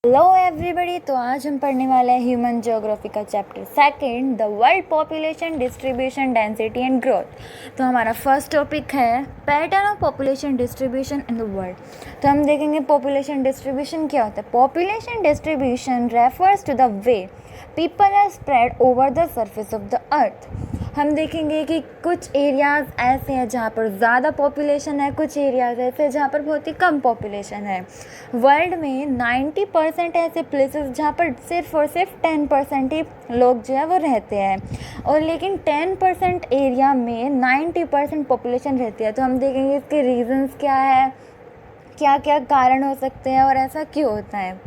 Hello everybody. तो आज हम पढ़ने वाले हैं ह्यूमन ज्योग्राफी का chapter second, the world population distribution density and growth. तो हमारा फर्स्ट टॉपिक है pattern of population distribution in the world. तो हम देखेंगे पॉपुलेशन डिस्ट्रीब्यूशन क्या होता है। Population distribution refers to the way people are spread over the surface of the earth. हम देखेंगे कि कुछ एरियाज़ ऐसे हैं जहाँ पर ज़्यादा पॉपुलेशन है, कुछ एरियाज़ ऐसे हैं जहाँ पर बहुत ही कम पॉपुलेशन है। वर्ल्ड में 90% ऐसे प्लेसेस जहाँ पर सिर्फ और सिर्फ 10% ही लोग जो है वो रहते हैं, और लेकिन 10% एरिया में 90% पॉपुलेशन रहती है। तो हम देखेंगे इसके रीजंस क्या है, क्या क्या कारण हो सकते हैं और ऐसा क्यों होता है।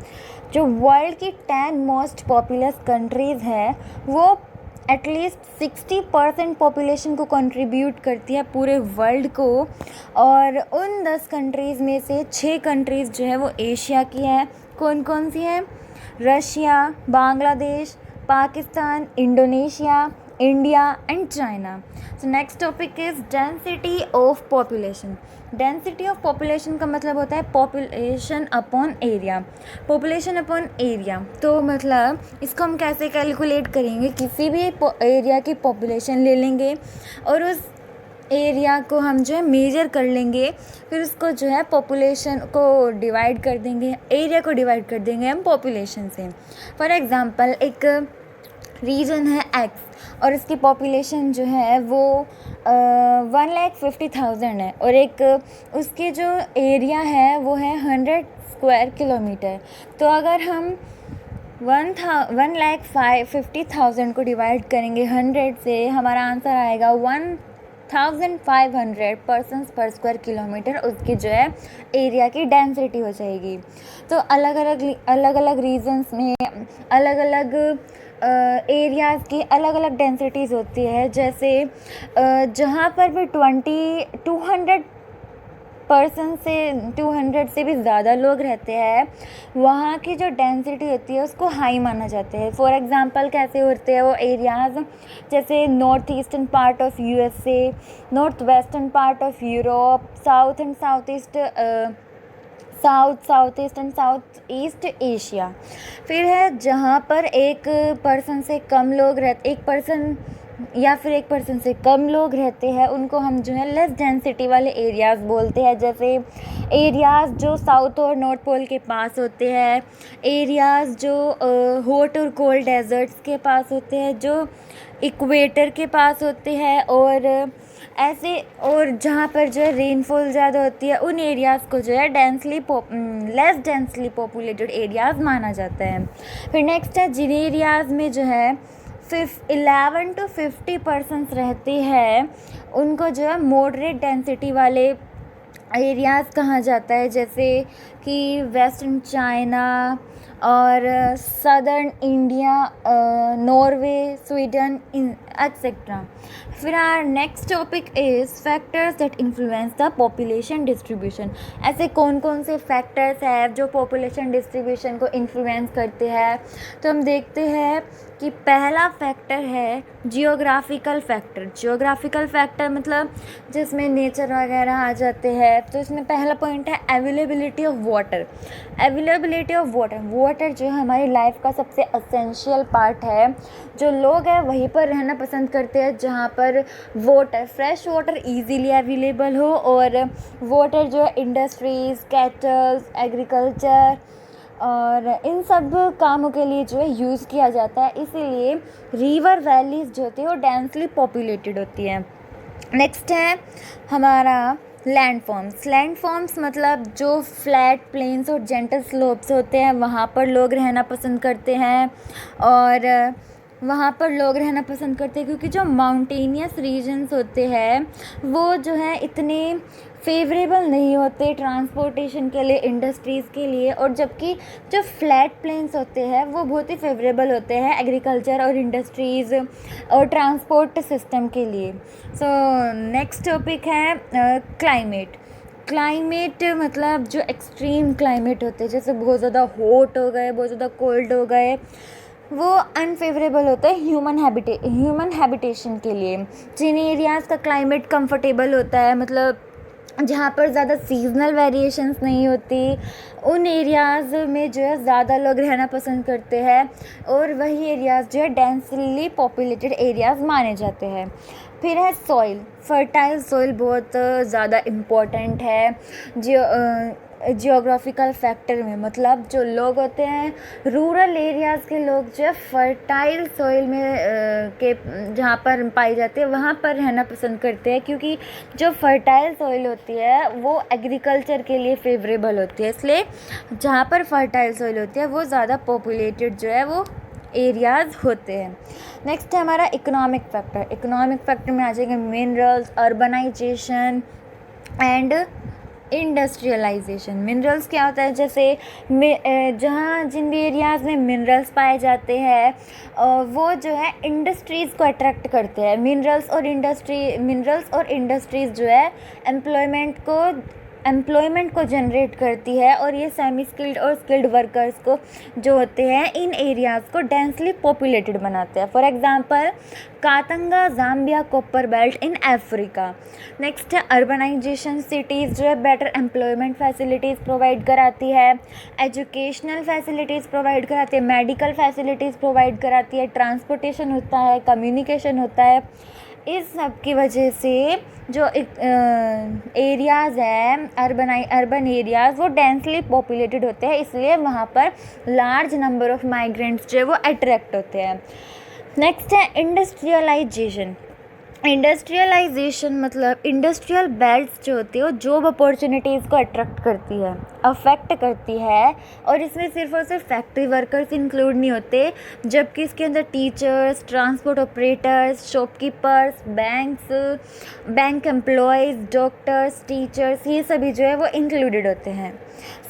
जो वर्ल्ड की 10 मोस्ट पॉपुलस कंट्रीज़ है वो एटलीस्ट 60% पॉपुलेशन को कंट्रीब्यूट करती है पूरे वर्ल्ड को, और उन 10 कंट्रीज़ में से 6 कंट्रीज़ जो है वो एशिया की है। कौन कौन सी हैं? Russia, Bangladesh, Pakistan, Indonesia, India and China. So next topic is density of population. Density of population का मतलब होता है population upon area. Population upon area तो मतलब इसको हम कैसे कैलकुलेट करेंगे? किसी भी एरिया की पॉपुलेशन ले लेंगे और उस एरिया को हम जो है मेजर कर लेंगे, फिर उसको जो है पॉपुलेशन को डिवाइड कर देंगे, एरिया को डिवाइड कर देंगे हम पॉपुलेशन से। फॉर एग्ज़ाम्पल एक रीजन है एक्स और इसकी पॉपुलेशन जो है वो 1,50,000 है, और एक उसके जो एरिया है वो है 100 स्क्वायर किलोमीटर। तो अगर हम 1,50,000 को डिवाइड करेंगे 100 से, हमारा आंसर आएगा 1,500 पर्सन्स पर स्क्वायर किलोमीटर। उसकी जो है एरिया की डेंसिटी हो जाएगी। तो अलग अलग रीजन्स में अलग अलग एरियाज़ की अलग अलग डेंसिटीज़ होती है। जैसे जहाँ पर भी 200 से भी ज़्यादा लोग रहते हैं, वहाँ की जो डेंसिटी होती है उसको हाई माना जाता है। फॉर एग्ज़ाम्पल कैसे होते हैं वो एरियाज़? जैसे north eastern part of USA, north western part of Europe, south and south east and south east Asia. फिर है जहाँ पर एक पर्सन से कम लोग रहते, एक पर्सन से कम लोग रहते हैं, उनको हम जो है लेस डेंसिटी वाले एरियाज़ बोलते हैं। जैसे एरियाज़ जो साउथ और नॉर्थ पोल के पास होते हैं, एरियाज़ जो हॉट और कोल्ड डेजर्ट्स के पास होते हैं, जो इक्वेटर के पास होते हैं, और ऐसे और जहाँ पर जो है रेनफॉल ज़्यादा होती है, उन एरियाज़ को जो है लेस डेंसली पॉपुलेटेड एरियाज़ माना जाता है। फिर नेक्स्ट है जिन एरियाज़ में जो है 11 to 50% रहते हैं, उनको जो है मॉडरेट डेंसिटी वाले एरियाज़ कहा जाता है। जैसे कि वेस्टर्न चाइना और southern India, Norway, Sweden etcetera. फिर our next topic is factors that influence the population distribution. ऐसे कौन कौन से फैक्टर्स हैं जो पॉपुलेशन डिस्ट्रीब्यूशन को इन्फ्लुएंस करते हैं? तो हम देखते हैं कि पहला फैक्टर है जियोग्राफिकल फैक्टर। जियोग्राफिकल फैक्टर मतलब जिसमें नेचर वगैरह आ जाते हैं। तो इसमें पहला पॉइंट है availability of water. Availability of water जो हमारी लाइफ का सबसे असेंशियल पार्ट है। जो लोग हैं वहीं पर रहना पसंद करते हैं जहाँ पर फ्रेश वाटर ईजीली अवेलेबल हो, और वाटर जो है इंडस्ट्रीज़, कैटल्स, एग्रीकल्चर और इन सब कामों के लिए जो है यूज़ किया जाता है। इसीलिए रिवर वैलीज़ जो होती है वो डेंसली पॉपुलेटेड होती है। नेक्स्ट है हमारा लैंडफॉर्म्स मतलब जो फ्लैट प्लेन्स और जेंटल स्लोप्स होते हैं वहाँ पर लोग रहना पसंद करते हैं, और क्योंकि जो माउंटेनियस रीजन्स होते हैं वो जो है इतने फेवरेबल नहीं होते ट्रांसपोर्टेशन के लिए, इंडस्ट्रीज़ के लिए, और जबकि जो फ्लैट प्लेन्स होते हैं वो बहुत ही फेवरेबल होते हैं एग्रीकल्चर और इंडस्ट्रीज़ और ट्रांसपोर्ट सिस्टम के लिए। सो नेक्स्ट टॉपिक है क्लाइमेट मतलब जो एक्सट्रीम क्लाइमेट होते हैं, जैसे बहुत ज़्यादा हॉट हो गए, बहुत ज़्यादा कोल्ड हो गए, वो अनफेवरेबल होता है ह्यूमन हैबिटेशन के लिए। जिन एरियाज़ का क्लाइमेट कंफर्टेबल होता है, मतलब जहाँ पर ज़्यादा सीजनल वेरिएशंस नहीं होती, उन एरियाज़ में जो है ज़्यादा लोग रहना पसंद करते हैं, और वही एरियाज़ जो है डेंसली पॉपुलेटेड एरियाज़ माने जाते हैं। फिर है सॉइल, फर्टाइल सॉइल बहुत ज़्यादा इम्पोर्टेंट है जियोग्राफिकल फैक्टर में। मतलब जो लोग होते हैं रूरल एरियाज़ के लोग जो है फर्टाइल सॉइल में के जहाँ पर पाई जाती है वहाँ पर रहना पसंद करते हैं, क्योंकि जो फर्टाइल सॉइल होती है वो एग्रीकल्चर के लिए फेवरेबल होती है। इसलिए जहाँ पर फर्टाइल सॉइल होती है वो ज़्यादा पॉपुलेटेड जो है वो एरियाज़ होते हैं। नेक्स्ट है हमारा इकोनॉमिक फैक्टर। इकोनॉमिक फैक्टर में आ जाएंगे minerals, urbanisation and industrialisation. Minerals क्या होता है, जैसे जहाँ जिन भी एरियाज़ में मिनरल्स पाए जाते हैं वो जो है इंडस्ट्रीज़ को अट्रैक्ट करते हैं। मिनरल्स और इंडस्ट्रीज़ जो है एम्प्लॉयमेंट को जनरेट करती है, और ये सेमी स्किल्ड और स्किल्ड वर्कर्स को जो होते हैं इन एरियाज़ को डेंसली पॉपुलेटेड बनाते हैं। For example Katanga, Zambia, copper belt in Africa. Next है अर्बनाइजेशन। सिटीज़ जो है बेटर एम्प्लॉयमेंट फैसिलिटीज़ प्रोवाइड कराती है, एजुकेशनल फैसिलिटीज़ प्रोवाइड कराती है, मेडिकल फैसिलिटीज़ प्रोवाइड कराती है, ट्रांसपोर्टेशन होता है, कम्युनिकेशन होता है। इस सब की वजह से जो एरियाज़ हैं अर्बन एरियाज़ वो डेंसली पॉपुलेटेड होते हैं, इसलिए वहाँ पर लार्ज नंबर ऑफ माइग्रेंट्स जो है वो अट्रैक्ट होते हैं। नेक्स्ट है इंडस्ट्रियलाइजेशन। इंडस्ट्रियलाइजेशन मतलब इंडस्ट्रियल बेल्ट्स जो होती है वो जॉब अपॉर्चुनिटीज़ को अट्रैक्ट करती है, अफेक्ट करती है, और इसमें सिर्फ और सिर्फ फैक्ट्री वर्कर्स इंक्लूड नहीं होते, जबकि इसके अंदर teachers, transport operators, shopkeepers, bank employees, doctors, teachers, ये सभी जो है वो इंक्लूडेड होते हैं।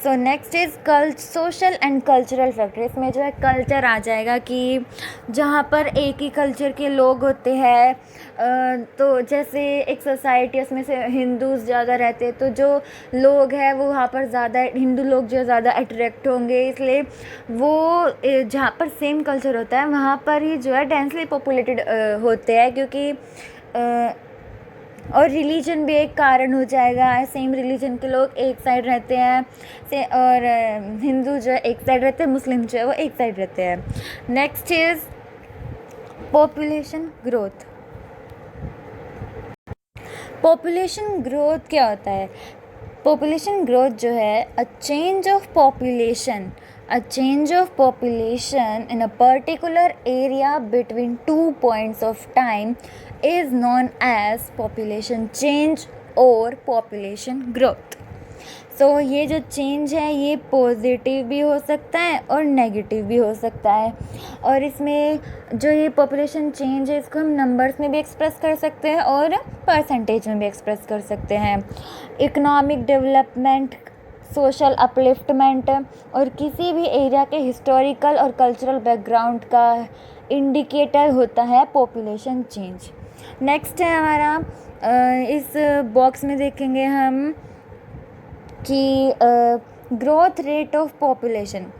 So next is social and cultural factor. इसमें जो है कल्चर आ जाएगा कि जहाँ पर एक ही कल्चर के लोग होते हैं, तो जैसे एक सोसाइटी उसमें से हिंदूज़ ज़्यादा रहते हैं, तो जो लोग हैं वो वहाँ पर ज़्यादा हिंदू लोग जो ज़्यादा अट्रैक्ट होंगे, इसलिए वो जहाँ पर सेम कल्चर होता है वहाँ पर ही जो है डेंसली पॉपुलेटेड होते हैं, क्योंकि और रिलीजन भी एक कारण हो जाएगा। सेम रिलीजन के लोग एक साइड रहते हैं और हिंदू जो है एक साइड रहते हैं, मुस्लिम जो है वो एक साइड रहते हैं। Next is population growth. Population growth क्या होता है? पॉपुलेशन ग्रोथ जो है a change of population in a particular area between 2 points of time is known as population change और population growth। सो ये जो चेंज है ये पॉजिटिव भी हो सकता है और नेगेटिव भी हो सकता है, और इसमें जो ये पॉपुलेशन चेंज है इसको हम नंबर्स में भी एक्सप्रेस कर सकते हैं और परसेंटेज में भी एक्सप्रेस कर सकते हैं। इकोनॉमिक डेवलपमेंट, सोशल अपलिफ्टमेंट और किसी भी एरिया के हिस्टोरिकल और कल्चरल बैकग्राउंड का इंडिकेटर होता है पॉपुलेशन चेंज। नेक्स्ट है हमारा इस बॉक्स में देखेंगे हम कि growth rate of population.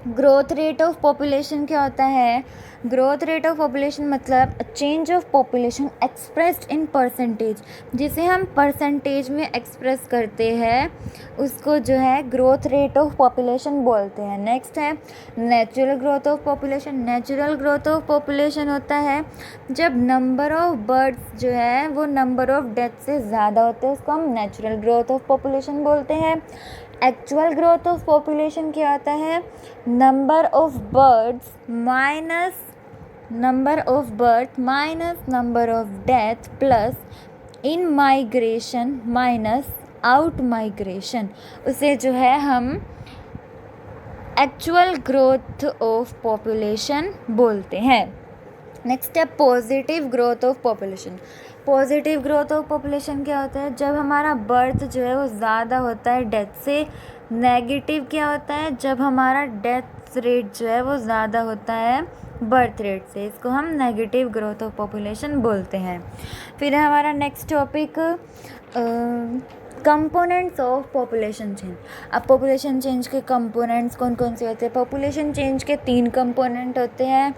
Growth rate of population क्या होता है? ग्रोथ रेट ऑफ पॉपुलेशन मतलब change of population expressed in percentage, जिसे हम परसेंटेज में एक्सप्रेस करते हैं उसको जो है ग्रोथ रेट ऑफ पॉपुलेशन बोलते हैं। नेक्स्ट है natural growth of population. Natural growth of population होता है जब नंबर ऑफ बर्ड्स जो है वो नंबर ऑफ डेथ से ज़्यादा होते हैं, उसको हम नेचुरल ग्रोथ ऑफ पॉपुलेशन बोलते हैं। एक्चुअल ग्रोथ ऑफ पॉपुलेशन क्या होता है? Number of birds minus number of birth minus number of death plus in migration minus out migration, उसे जो है हम एक्चुअल ग्रोथ ऑफ पॉपुलेशन बोलते हैं। नेक्स्ट है positive growth of population. Positive growth of population क्या होता है? जब हमारा बर्थ जो है वो ज़्यादा होता है डेथ से। नेगेटिव क्या होता है? जब हमारा डेथ रेट जो है वो ज़्यादा होता है बर्थ रेट से, इसको हम नेगेटिव ग्रोथ ऑफ पॉपुलेशन बोलते हैं। फिर है हमारा next topic components of population change. अब पॉपुलेशन चेंज के कंपोनेंट्स कौन कौन से होते हैं? पॉपुलेशन चेंज के 3 कंपोनेंट होते हैं,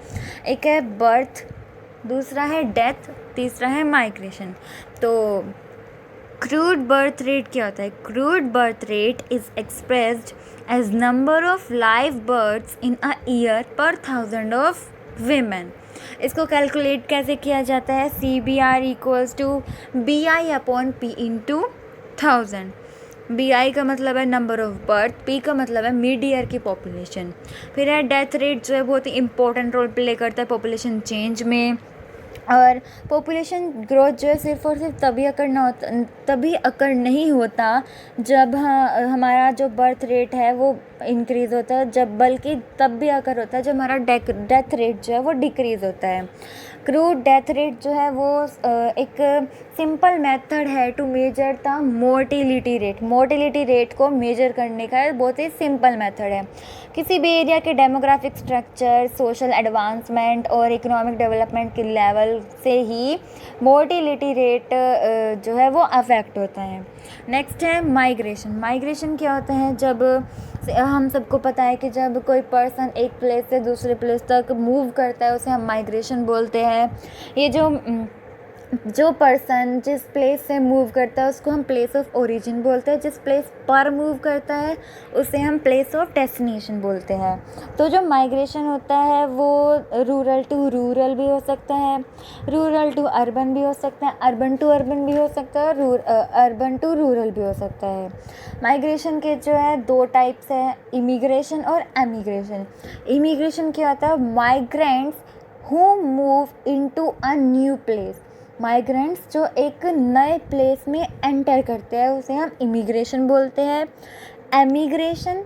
एक है बर्थ, दूसरा है डेथ, तीसरा है माइग्रेशन। तो क्रूड बर्थ रेट क्या होता है? Crude birth rate is expressed as number of live births in a year per 1000 of women. इसको कैलकुलेट कैसे किया जाता है? CBR equals to BI/P into 1000। BI का मतलब है नंबर ऑफ बर्थ, P का मतलब है मिड ईयर की पॉपुलेशन। फिर है डेथ रेट, जो है बहुत ही इंपॉर्टेंट रोल प्ले करता है पॉपुलेशन चेंज में। और पॉपुलेशन ग्रोथ जो है सिर्फ और सिर्फ तभी अकर नहीं होता जब हमारा जो बर्थ रेट है वो इंक्रीज़ होता है, जब बल्कि तब भी अकर होता है जब हमारा डेथ रेट जो है वो डिक्रीज़ होता है। क्रूड डेथ रेट जो है वो एक सिंपल मेथड है to measure the mortality rate. Mortality rate को मेजर करने का बहुत ही सिंपल मेथड है। किसी भी एरिया के डेमोग्राफिक स्ट्रक्चर, सोशल एडवांसमेंट और इकोनॉमिक डेवलपमेंट के लेवल से ही मोर्टिलिटी रेट जो है वो अफेक्ट होता है। नेक्स्ट है माइग्रेशन। माइग्रेशन क्या होता है? जब हम सबको पता है कि जब कोई पर्सन एक प्लेस से दूसरे प्लेस तक मूव करता है उसे हम माइग्रेशन बोलते हैं। ये जो पर्सन जिस प्लेस से मूव करता है उसको हम प्लेस ऑफ ओरिजिन बोलते हैं। जिस प्लेस पर मूव करता है उसे हम प्लेस ऑफ डेस्टिनेशन बोलते हैं। तो जो माइग्रेशन होता है वो रूरल टू रूरल भी हो सकता है, रूरल टू अर्बन भी हो सकता है, अर्बन टू अर्बन भी हो सकता है, और अर्बन टू रूरल भी हो सकता है। माइग्रेशन के जो है 2 टाइप्स है, इमिग्रेशन और एमिग्रेशन। इमिग्रेशन क्या होता है? Migrants who move into a new place. Migrants जो एक नए प्लेस में एंटर करते हैं उसे हम इमिग्रेशन बोलते हैं। Emigration,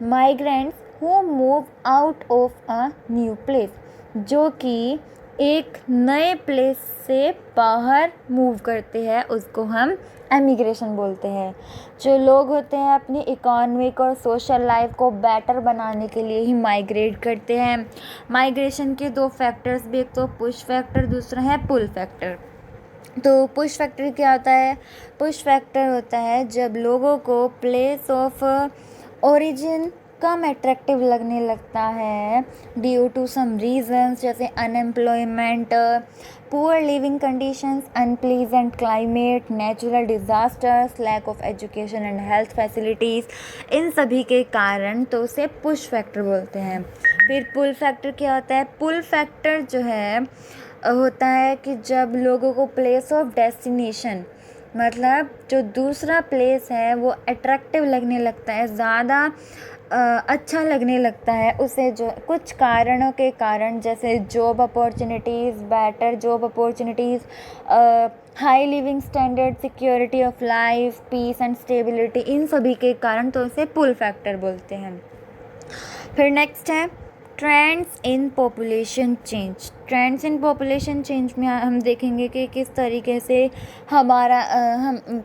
migrants who move out of a new place, जो कि एक नए प्लेस से बाहर मूव करते हैं उसको हम एमिग्रेशन बोलते हैं। जो लोग होते हैं अपनी इकोनॉमिक और सोशल लाइफ को बेटर बनाने के लिए ही माइग्रेट करते हैं। माइग्रेशन के 2 फैक्टर्स भी, एक तो पुश फैक्टर, दूसरा है पुल फैक्टर। तो पुश फैक्टर क्या होता है? पुश फैक्टर होता है जब लोगों को प्लेस ऑफ ओरिजिन कम अट्रैक्टिव लगने लगता है ड्यू टू सम रीजंस, जैसे unemployment, poor living conditions, unpleasant climate, natural disasters, lack of education and health facilities. इन सभी के कारण तो उसे पुश फैक्टर बोलते हैं। फिर पुल फैक्टर क्या होता है? पुल फैक्टर जो है होता है कि जब लोगों को प्लेस ऑफ डेस्टिनेशन, मतलब जो दूसरा प्लेस है वो अट्रैक्टिव लगने लगता है, ज़्यादा अच्छा लगने लगता है उसे, जो कुछ कारणों के कारण, जैसे job opportunities, better job opportunities, high living standard, security of life, peace and stability, इन सभी के कारण तो इसे पुल फैक्टर बोलते हैं। फिर नेक्स्ट है trends in population change. Trends in population change में हम देखेंगे कि किस तरीके से हम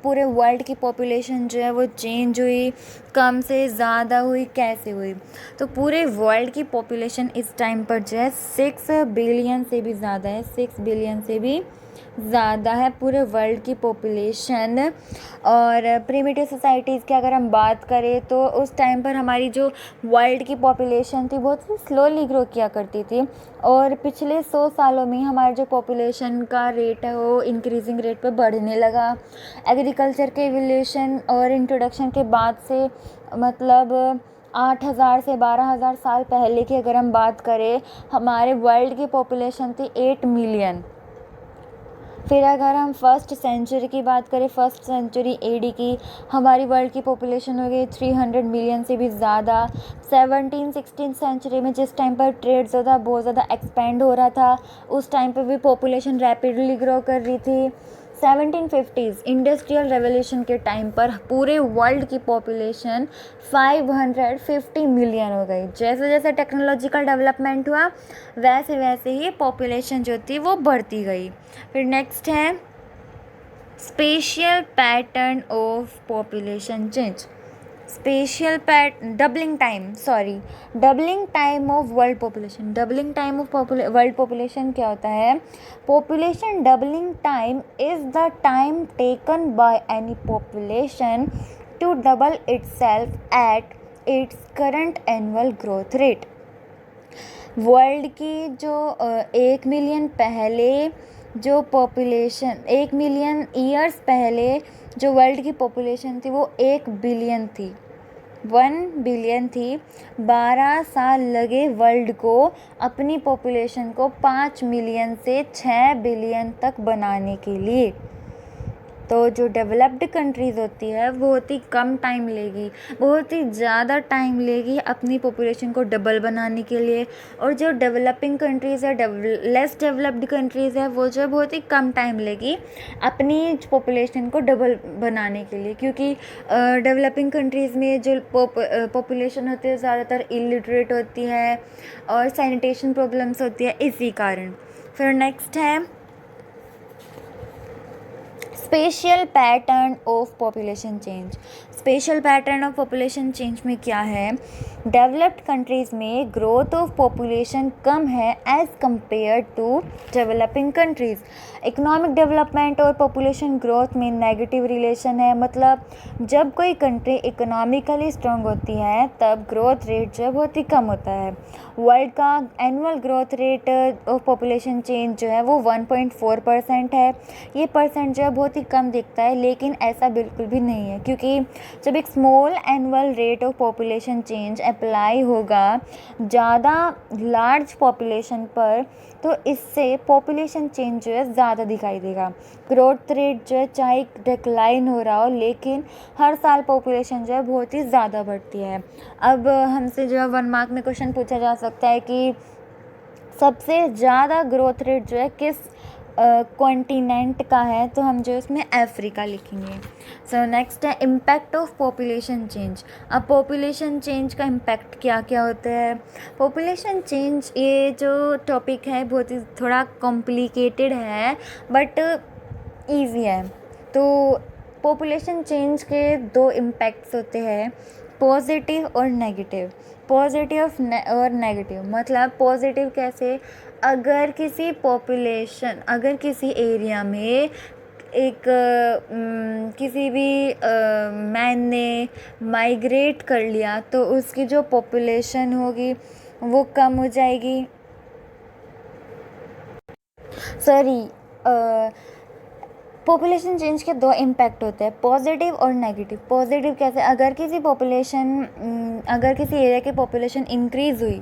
पूरे वर्ल्ड की पॉपुलेशन जो है वो चेंज हुई, कम से ज़्यादा हुई, कैसे हुई। तो पूरे वर्ल्ड की पॉपुलेशन इस टाइम पर जो है 6 बिलियन से भी ज़्यादा है, 6 बिलियन से भी ज़्यादा है पूरे वर्ल्ड की पॉपुलेशन। और प्रिमिटिव सोसाइटीज़ की अगर हम बात करें तो उस टाइम पर हमारी जो वर्ल्ड की पॉपुलेशन थी बहुत ही स्लोली ग्रो किया करती थी, और पिछले 100 सालों में हमारा जो पॉपुलेशन का रेट है वो इंक्रीजिंग रेट पे बढ़ने लगा। एग्रीकल्चर के इवोल्यूशन और इंट्रोडक्शन के बाद से, मतलब 8000 से 12000 साल पहले की अगर हम बात करें, हमारे वर्ल्ड की पॉपुलेशन थी 8 मिलियन। फिर अगर हम फर्स्ट सेंचुरी की बात करें, फर्स्ट सेंचुरी AD की, हमारी वर्ल्ड की पॉपुलेशन हो गई 300 मिलियन से भी ज़्यादा। 17-16 सेंचुरी में जिस टाइम पर ट्रेड जो था बहुत ज़्यादा एक्सपेंड हो रहा था, उस टाइम पर भी पॉपुलेशन रैपिडली ग्रो कर रही थी। 1750s इंडस्ट्रियल रेवोल्यूशन के टाइम पर पूरे वर्ल्ड की पॉपुलेशन 550 मिलियन हो गई। जैसे जैसे टेक्नोलॉजिकल डेवलपमेंट हुआ वैसे वैसे ही पॉपुलेशन जो थी वो बढ़ती गई। फिर नेक्स्ट है spatial pattern of population change. Doubling time of world population. Doubling time of world population क्या होता है? Population doubling time is the time taken by any population to double itself at its current annual growth rate. World की जो 1 million पहले जो population 1 million years पहले जो world की पॉपुलेशन थी वो 1 बिलियन थी, 1 बिलियन थी। 12 साल लगे वर्ल्ड को अपनी पॉपुलेशन को 5 मिलियन से 6 बिलियन तक बनाने के लिए। तो जो डेवलप्ड कंट्रीज़ होती है वो बहुत ही कम टाइम लेगी, बहुत ही ज़्यादा टाइम लेगी अपनी पॉपुलेशन को डबल बनाने के लिए। और जो डेवलपिंग कंट्रीज़ है, लेस डेवलप्ड कंट्रीज़ है, वो जो है बहुत ही कम टाइम लेगी अपनी पॉपुलेशन को डबल बनाने के लिए, क्योंकि डेवलपिंग कंट्रीज़ में जो पॉपुलेशन होती है ज़्यादातर इलिटरेट होती है और सैनिटेशन प्रॉब्लम्स होती है इसी कारण। फिर नेक्स्ट है special pattern of population change. Special pattern of population change में क्या है, डेवलप्ड कंट्रीज़ में ग्रोथ ऑफ पॉपुलेशन कम है as compare to developing countries. Economic development और पॉपुलेशन ग्रोथ में नेगेटिव रिलेशन है, मतलब जब कोई कंट्री इकोनॉमिकली स्ट्रांग होती है तब ग्रोथ रेट जो है बहुत ही कम होता है। वर्ल्ड का annual growth rate of population change जो है वो 1.4% है। ये परसेंट जो है बहुत ही कम दिखता है, लेकिन ऐसा बिल्कुल भी नहीं है, क्योंकि जब एक small annual rate of population change apply होगा ज़्यादा लार्ज पॉपुलेशन पर, तो इससे पॉपुलेशन चेंज जो है ज़्यादा दिखाई देगा। ग्रोथ रेट जो है चाहे डिक्लाइन हो रहा हो, लेकिन हर साल पॉपुलेशन जो है बहुत ही ज़्यादा बढ़ती है। अब हमसे जो है 1 मार्क में क्वेश्चन पूछा जा सकता है कि सबसे ज़्यादा ग्रोथ रेट जो है किस कॉन्टिनेंट का है, तो हम जो है इसमें अफ्रीका लिखेंगे। सो नेक्स्ट है इम्पैक्ट ऑफ पॉपुलेशन चेंज। अब पॉपुलेशन चेंज का इम्पैक्ट क्या क्या होता है। पॉपुलेशन चेंज ये जो टॉपिक है बहुत ही थोड़ा कॉम्प्लिकेटेड है बट ईजी है। तो पॉपुलेशन चेंज के 2 इम्पैक्ट्स होते हैं, पॉजिटिव और नेगेटिव। पॉजिटिव और नेगेटिव मतलब पॉजिटिव कैसे, अगर किसी एरिया में एक किसी भी मैन ने माइग्रेट कर लिया तो उसकी जो पॉपुलेशन होगी वो कम हो जाएगी। पॉपुलेशन चेंज के 2 इम्पैक्ट होते हैं, पॉजिटिव और नेगेटिव। पॉजिटिव कैसे, अगर किसी एरिया की पॉपुलेशन इंक्रीज़ हुई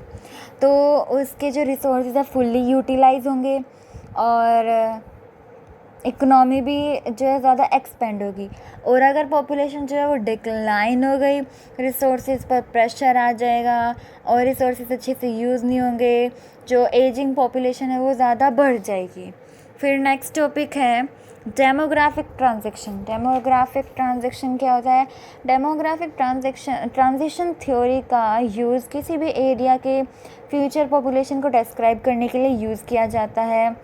तो उसके जो रिसोर्सेज है फुल्ली यूटिलाइज होंगे और इकोनॉमी भी जो है ज़्यादा एक्सपेंड होगी। और अगर पॉपुलेशन जो है वो डिक्लाइन हो गई, रिसोर्सेज पर प्रेशर आ जाएगा और रिसोर्सेज अच्छे से यूज़ नहीं होंगे, जो एजिंग पॉपुलेशन है वो ज़्यादा बढ़ जाएगी। फिर नेक्स्ट टॉपिक है डेमोग्राफिक ट्रांजिशन। डेमोग्राफिक ट्रांजिशन क्या होता है, डेमोग्राफिक ट्रांजिशन थ्योरी का यूज़ किसी भी एरिया के फ्यूचर पॉपुलेशन को डिस्क्राइब करने के लिए यूज़ किया जाता है।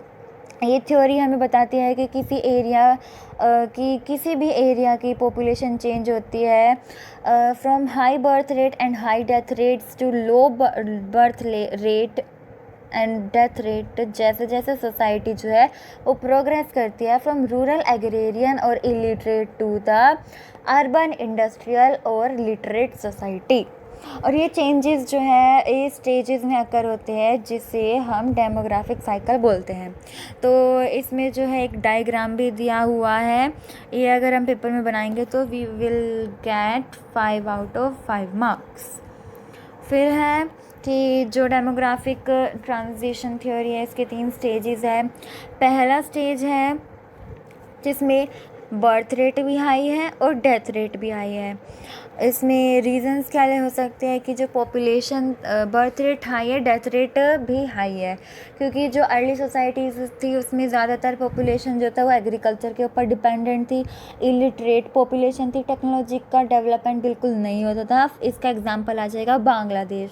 ये थ्योरी हमें बताती है कि किसी भी एरिया की पॉपुलेशन चेंज होती है from high birth rate and high death rates to low birth rate and death rate, जैसे जैसे सोसाइटी जो है वो प्रोग्रेस करती है फ्रॉम रूरल एग्रेरियन और illiterate to the urban industrial और लिटरेट सोसाइटी। और ये चेंजेस जो है ये स्टेजेस में अकर होते हैं जिसे हम डेमोग्राफिक साइकिल बोलते हैं। तो इसमें जो है एक डायग्राम भी दिया हुआ है, ये अगर हम पेपर में बनाएंगे तो we will get 5 out of 5 marks. फिर है कि जो डेमोग्राफिक ट्रांजिशन थ्योरी है इसके 3 स्टेजेस है। पहला स्टेज है जिसमें बर्थ रेट भी हाई है और डेथ रेट भी हाई है। इसमें रीजंस क्या हो सकते हैं कि जो पॉपुलेशन बर्थ रेट हाई है, डेथ रेट भी हाई है, क्योंकि जो अर्ली सोसाइटीज़ थी उसमें ज़्यादातर पॉपुलेशन जो था वो एग्रीकल्चर के ऊपर डिपेंडेंट थी, इलिटरेट पॉपुलेशन थी, टेक्नोलॉजी का डेवलपमेंट बिल्कुल नहीं होता था। इसका एग्जांपल आ जाएगा बांग्लादेश।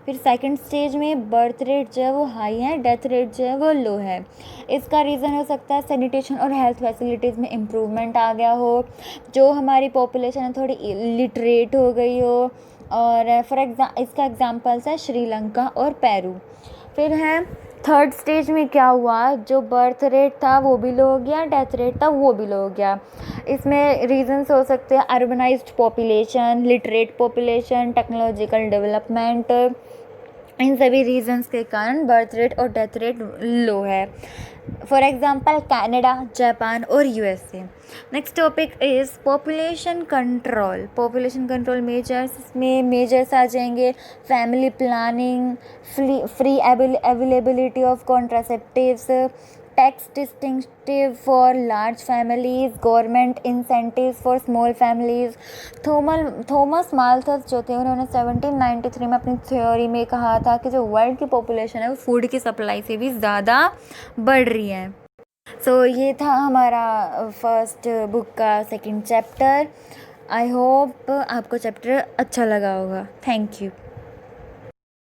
फिर सेकंड स्टेज में बर्थ रेट जो है वो हाई है, डेथ रेट जो है वो लो है। इसका रीज़न हो सकता है सैनिटेशन और हेल्थ फैसिलिटीज़ में इम्प्रूवमेंट आ गया हो, जो हमारी पॉपुलेशन है थोड़ी इलिटरेट हो गई हो, और इसका एग्जांपल्स है श्रीलंका और पेरू। फिर है थर्ड स्टेज में क्या हुआ, जो बर्थ रेट था वो भी लो हो गया, डेथ रेट था वो भी लो हो गया। इसमें रीजंस हो सकते हैं urbanized population, literate population, technological development, इन सभी रीजंस के कारण बर्थ रेट और डेथ रेट लो है। फॉर एग्जाम्पल कनाडा, जापान और USA. Next topic is population control. Population control measures, इसमें मेजर्स आ जाएंगे family planning, free availability of contraceptives, tax distinctive for large families, government incentive for small families. Thomas Malthus जो थे उन्होंने 1793 में अपनी theory में कहा था कि जो वर्ल्ड की पॉपुलेशन है वो फूड की सप्लाई से भी ज़्यादा बढ़ रही है। सो ये था हमारा फर्स्ट बुक का सेकंड चैप्टर। आई होप आपको चैप्टर अच्छा लगा होगा। Thank you.